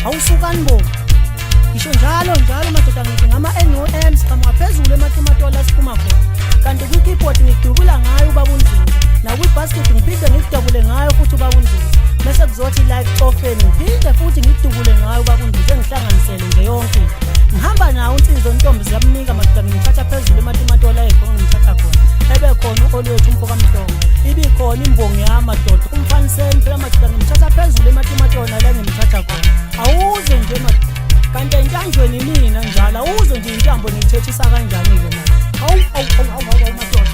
awusukani bo. Ngisho njalo madoda ngithi ngama-NOMs phezulu eMatimatola siphuma khona. Kanti kwi-keyboard ngidubula ngayo ubaba uNdlovu. Nakwi-basket ngiphinde ngidubule ngayo futhi ubaba uNdlovu. Bese kuzothi la ecofeni ngiphinde futhi ngidubule ngayo ubaba uNdlovu engihlanganisele nje yonke. Ngihamba nawo uNsizwe Ntombi ziyamnika madoda ngimthatha phezulu eMatimatola ekhona ngimthatha khona. Ebe khona olwethu umfoka Mhlongo. Ibikhona imbongi yamadoda. Umfaniseni phela madoda ngimthatha phezulu eMatimatola la ngimthatha khona. Awuze nje madoda. Kanti entanjweni mina njalo awuze nje intambo ngithethisa kanjani ke manje. Awu madoda.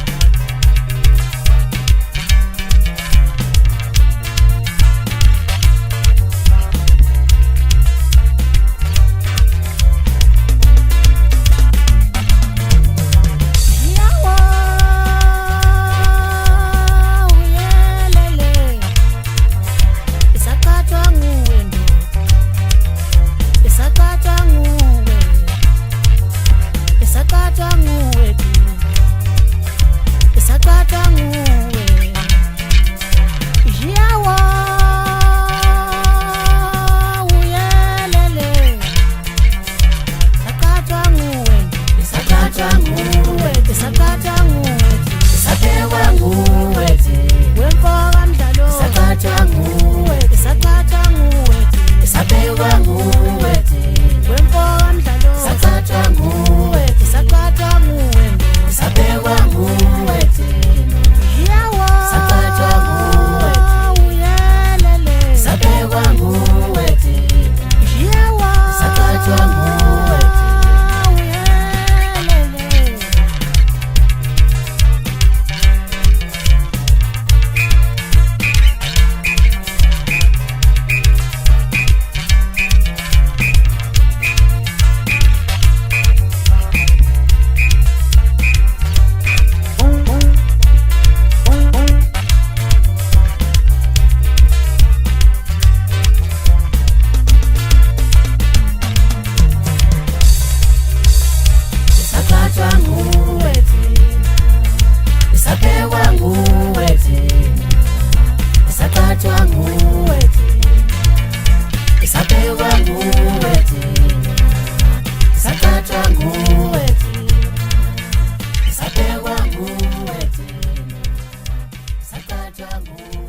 Sakata